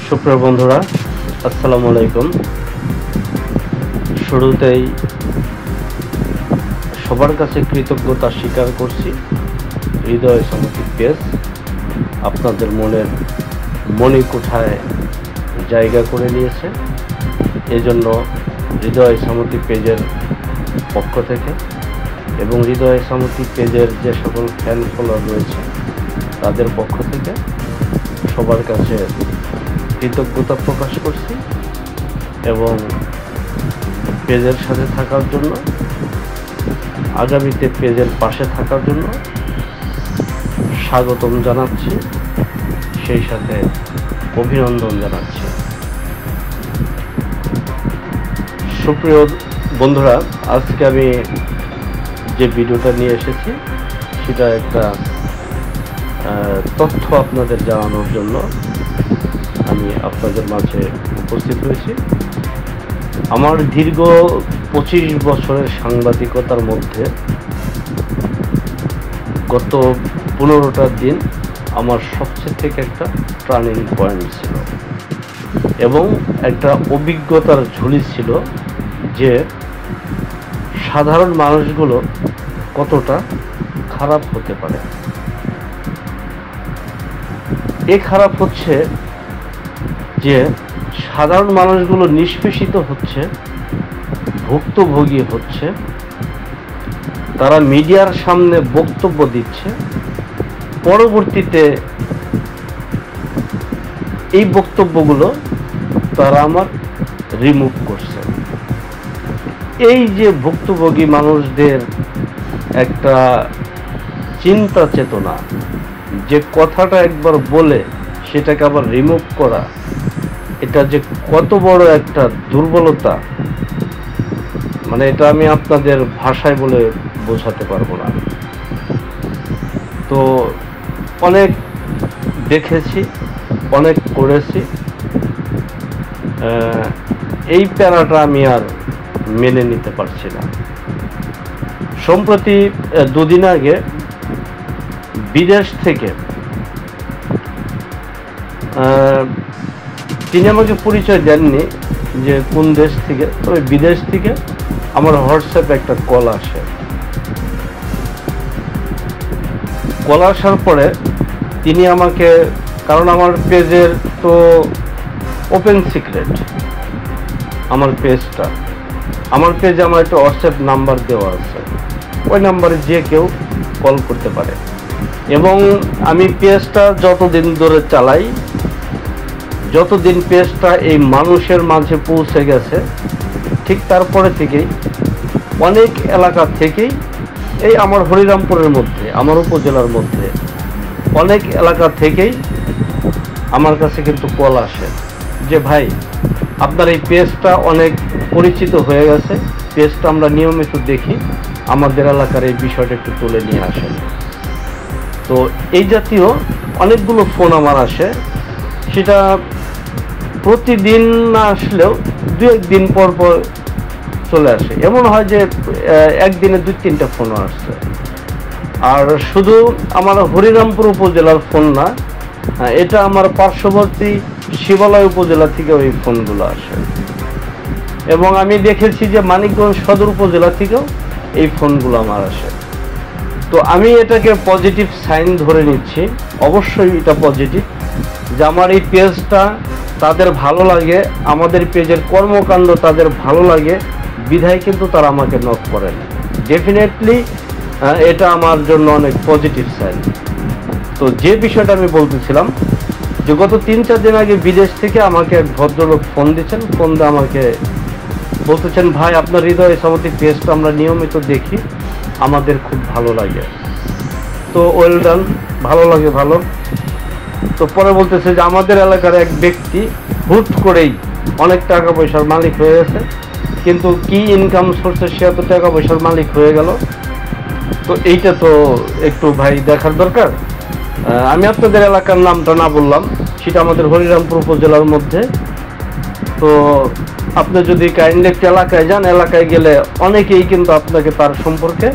সুপ্রিয় বন্ধুরা, আসসালামু আলাইকুম। শুরুতেই সবার কাছে কৃতজ্ঞতা স্বীকার করছি। হৃদয় সমিতি পেজ আপনাদের মনের মণিকোঠায় জায়গা করে নিয়েছে। এজন্য হৃদয় সমিতি পেজের পক্ষ থেকে এবং হৃদয় সমিতি পেজের যে সকল ফ্যান ফলোয়ার রয়েছে তাদের পক্ষ থেকে সবার কাছে কৃতজ্ঞতা প্রকাশ করছি এবং পেজের সাথে থাকার জন্য, আগামীতে পেজের পাশে থাকার জন্য স্বাগতম জানাচ্ছি, সেই সাথে অভিনন্দন জানাচ্ছি। সুপ্রিয় বন্ধুরা, আজকে আমি যে ভিডিওটা নিয়ে এসেছি সেটা একটা তথ্য আপনাদের জানানোর জন্য আমি আপনাদের মাঝে উপস্থিত হয়েছি। আমার দীর্ঘ 25 বছরের সাংবাদিকতার মধ্যে গত 15টা দিন আমার সবচেয়ে থেকে একটা টার্নিং পয়েন্ট ছিল এবং একটা অভিজ্ঞতার ঝুলি ছিল যে সাধারণ মানুষগুলো কতটা খারাপ হতে পারে। খারাপ হচ্ছে যে সাধারণ মানুষগুলো নিষ্পেষিত হচ্ছে, ভুক্তভোগী হচ্ছে, তারা মিডিয়ার সামনে বক্তব্য দিচ্ছে, পরবর্তীতে এই বক্তব্যগুলো তারা আমার রিমুভ করছে। এই যে ভুক্তভোগী মানুষদের একটা চিন্তা চেতনা, যে কথাটা একবার বলে সেটাকে আবার রিমুভ করা, এটা যে কত বড় একটা দুর্বলতা, মানে এটা আমি আপনাদের ভাষায় বলে বোঝাতে পারবো না। তো অনেক দেখেছি, অনেক করেছি, এই প্যারাটা আমি আর মেনে নিতে পারছি না। সম্প্রতি দুদিন আগে বিদেশ থেকে তিনি আমাকে পরিচয় দেননি যে কোন দেশ থেকে, তবে বিদেশ থেকে আমার হোয়াটসঅ্যাপে একটা কল আসে। কল আসার পরে তিনি আমাকে, কারণ আমার পেজের তো ওপেন সিক্রেট, আমার পেজটা, আমার পেজে আমার একটা হোয়াটসঅ্যাপ নাম্বার দেওয়া আছে, ওই নাম্বারে যে কেউ কল করতে পারে এবং আমি পেজটা যতদিন ধরে চালাই, যতদিন পেজটা এই মানুষের মাঝে পৌঁছে গেছে, ঠিক তারপরে থেকেই অনেক এলাকা থেকেই, এই আমার হরিরামপুরের মধ্যে, আমার উপজেলার মধ্যে অনেক এলাকা থেকেই আমার কাছে কিন্তু কল আসে যে ভাই আপনার এই পেজটা অনেক পরিচিত হয়ে গেছে, পেজটা আমরা নিয়মিত দেখি, আমাদের এলাকার এই বিষয়টা একটু তুলে নিয়ে আসেন। তো এই জাতীয় অনেকগুলো ফোন আমার আসে, সেটা প্রতিদিন না আসলেও 2-1 দিন পর পর চলে আসে। এমন হয় যে একদিনে 2-3টা ফোনও আসছে। আর শুধু আমার হরিরামপুর উপজেলার ফোন না, এটা আমার পার্শ্ববর্তী শিবালয় উপজেলা থেকে ওই ফোনগুলো আসে এবং আমি দেখেছি যে মানিকগঞ্জ সদর উপজেলা থেকেও এই ফোনগুলো আমার আসে। তো আমি এটাকে পজিটিভ সাইন ধরে নিচ্ছি, অবশ্যই এটা পজিটিভ, যে আমার এই পেজটা তাদের ভালো লাগে, আমাদের পেজের কর্মকাণ্ড তাদের ভালো লাগে, বিধায় কিন্তু তারা আমাকে নক করেন। ডেফিনেটলি এটা আমার জন্য অনেক পজিটিভ সাইন। তো যে বিষয়টা আমি বলতেছিলাম, যে গত 3-4 দিন আগে বিদেশ থেকে আমাকে এক ভদ্রলোক ফোন দিচ্ছেন, ফোন দিয়ে আমাকে বলতেছেন ভাই আপনার হৃদয় সমিতি পেজটা আমরা নিয়মিত দেখি, আমাদের খুব ভালো লাগে। তো ওয়েল ডান, ভালো লাগে ভালো। তো পরে বলতেছে যে আমাদের এলাকার এক ব্যক্তি হুট করেই অনেক টাকা পয়সার মালিক হয়ে গেছে, কিন্তু কি ইনকাম সোর্সে সে এত টাকা পয়সার মালিক হয়ে গেল, তো এইটা তো একটু ভাই দেখার দরকার। আমি আপনাদের এলাকার নামটা না বললাম, সেটা আমাদের হরিরামপুর উপজেলার মধ্যে। তো আপনি যদি কাইন্ডলি একটা এলাকায় যান, এলাকায় গেলে অনেকেই কিন্তু আপনাকে তার সম্পর্কে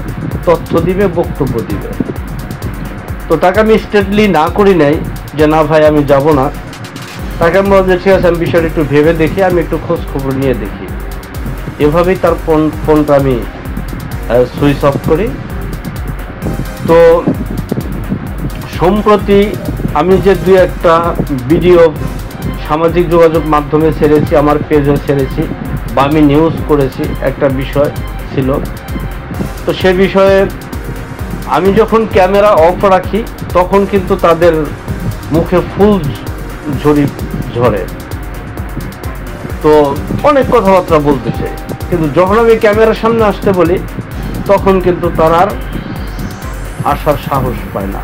তথ্য দিবে, বক্তব্য দিবে। তো টাকা আমি স্টেটলি না করি নাই যে না ভাই আমি যাব না, তাকে আমি বললাম যে ঠিক আছে, আমি বিষয়টা একটু ভেবে দেখি, আমি একটু খোঁজ খবর নিয়ে দেখি। এভাবেই তার ফোনটা আমি সুইচ অফ করি। তো সম্প্রতি আমি যে দুই একটা ভিডিও সামাজিক যোগাযোগ মাধ্যমে ছেড়েছি, আমার পেজও ছেড়েছি বা আমি নিউজ করেছি, একটা বিষয় ছিল। তো সে বিষয়ে আমি যখন ক্যামেরা অফ রাখি তখন কিন্তু তাদের মুখে ফুল ঝরে, তো অনেক কথাবার্তা বলতেছে, কিন্তু যখন আমি ক্যামেরার সামনে আসতে বলি তখন কিন্তু তারা আর আসার সাহস পায় না।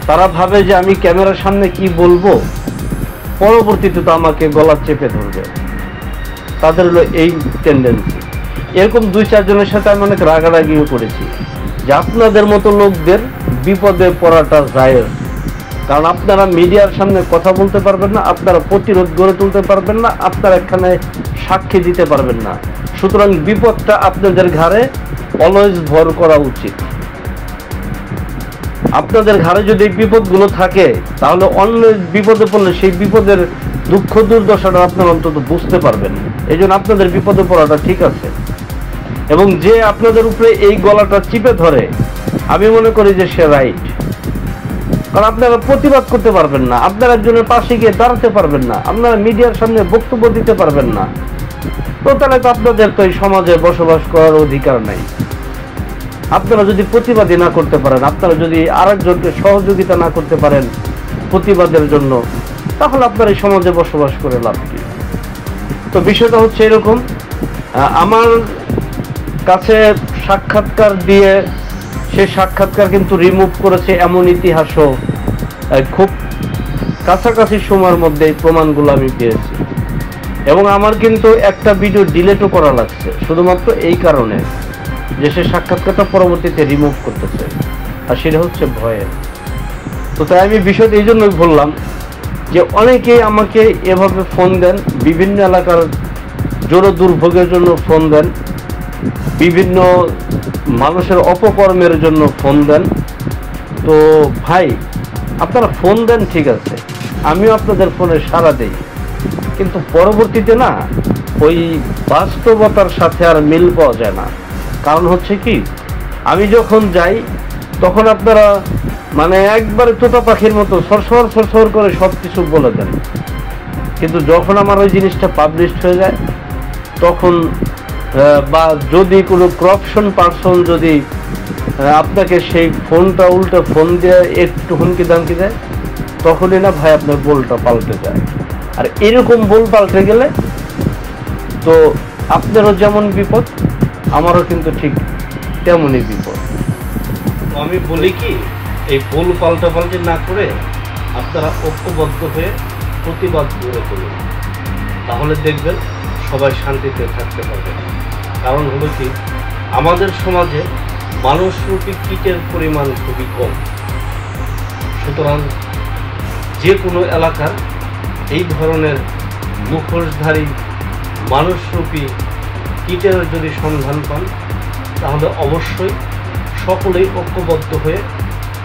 তারা ভাবে যে আমি ক্যামেরার সামনে কি বলবো, পরবর্তীতে তো আমাকে গলা চেপে ধরবে। তাদের হলো এই টেন্ডেন্সি। এরকম 2-4 জনের সাথে আমি অনেক রাগারাগিও করেছি যে আপনাদের মতো লোকদের বিপদে পড়াটা জায়েজ, কারণ আপনারা মিডিয়ার সামনে কথা বলতে পারবেন না, আপনারা প্রতিরোধ গড়ে তুলতে পারবেন না, আপনারা এখানে সাক্ষী দিতে পারবেন না। সুতরাং বিপদটা আপনাদের ঘাড়ে অলওয়েজ ভর করা উচিত। আপনাদের ঘাড়ে যদি এই বিপদগুলো থাকে তাহলে অন্য বিপদে পড়লে সেই বিপদের দুঃখ দুর্দশাটা আপনারা অন্তত বুঝতে পারবেন। এই জন্য আপনাদের বিপদে পড়াটা ঠিক আছে। এবং যে আপনাদের উপরে এই গলাটা চিপে ধরে, আমি মনে করি যে সে রাইট, কারণ আপনারা প্রতিবাদ করতে পারবেন না, আপনারা একজনের পাশে গিয়ে দাঁড়াতে পারবেন না, আপনারা মিডিয়ার সামনে বক্তব্য দিতে পারবেন না, তো তাহলে তো আপনাদের তো এই সমাজে বসবাস করার অধিকার নাই। আপনারা যদি প্রতিবাদী না করতে পারেন, আপনারা যদি আরেকজনকে সহযোগিতা না করতে পারেন প্রতিবাদের জন্য, তাহলে আপনার এই সমাজে বসবাস করে লাভ কি? তো বিষয়টা হচ্ছে এরকম, আমার কাছে সাক্ষাৎকার দিয়ে সে সাক্ষাৎকার কিন্তু রিমুভ করেছে এমন ইতিহাসও খুব কাছাকাছি সময়ের মধ্যে এই প্রমাণগুলো আমি পেয়েছি। এবং আমার কিন্তু একটা ভিডিও ডিলেটও করা লাগছে শুধুমাত্র এই কারণে যে সে সাক্ষাৎকারটা পরবর্তীতে রিমুভ করতেছে, আর সেটা হচ্ছে ভয়ে। তো তাই আমি বিষয়টা এই জন্যই বললাম যে অনেকেই আমাকে এভাবে ফোন দেন, বিভিন্ন এলাকার জোর দুর্ভোগের জন্য ফোন দেন, বিভিন্ন মানুষের অপকর্মের জন্য ফোন দেন। তো ভাই, আপনারা ফোন দেন ঠিক আছে, আমিও আপনাদের ফোনে সাড়া দেই, কিন্তু পরবর্তীতে না ওই বাস্তবতার সাথে আর মিল পাওয়া যায় না। কারণ হচ্ছে কি, আমি যখন যাই তখন আপনারা মানে একবারে তোতা পাখির মতো সরসর করে সব কিছু বলে দেন, কিন্তু যখন আমার ওই জিনিসটা পাবলিশড হয়ে যায় তখন বা যদি কোনো করাপশন পারসন যদি আপনাকে সেই ফোনটা উল্টো ফোন দিয়ে একটু হুমকি দামকি দেয়, তখনই না ভাই আপনার বলটা পাল্টে যায়। আর এরকম বল পাল্টে গেলে তো আপনারও যেমন বিপদ, আমারও কিন্তু ঠিক তেমনই বিপদ। তো আমি বলি কি, এই বল পাল্টাপাল্টি না করে আপনারা ঐক্যবদ্ধ হয়ে প্রতিবাদ গড়ে তুলুন, তাহলে দেখবেন সবাই শান্তিতে থাকতে পারবে। কারণ হলো কি, আমাদের সমাজে মানুষরূপী কীটের পরিমাণ খুবই কম। সুতরাং যে কোনো এলাকার এই ধরনের মুখোশধারী মানুষরূপী কীটের যদি সন্ধান পান, তাহলে অবশ্যই সকলেই ঐক্যবদ্ধ হয়ে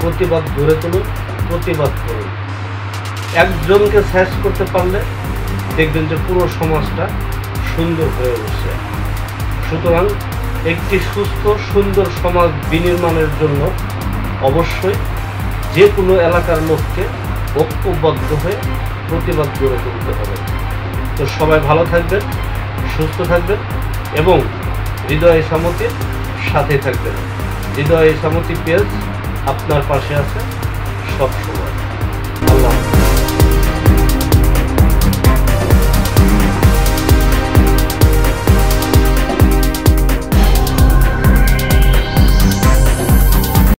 প্রতিবাদ গড়ে তুলুন, প্রতিবাদ করুন। একজনকে শেষ করতে পারলে দেখবেন যে পুরো সমাজটা সুন্দর হয়ে উঠছে। সুতরাং একটি সুস্থ সুন্দর সমাজ বিনির্মাণের জন্য অবশ্যই যে কোনো এলাকার লোককে ঐক্যবদ্ধ হয়ে প্রতিবাদ গড়ে তুলতে হবে। তো সবাই ভালো থাকবেন, সুস্থ থাকবেন এবং হৃদয় ইসামতির সাথে থাকবেন। হৃদয় ইসামতি পেজ আপনার পাশে আছে সব সময়।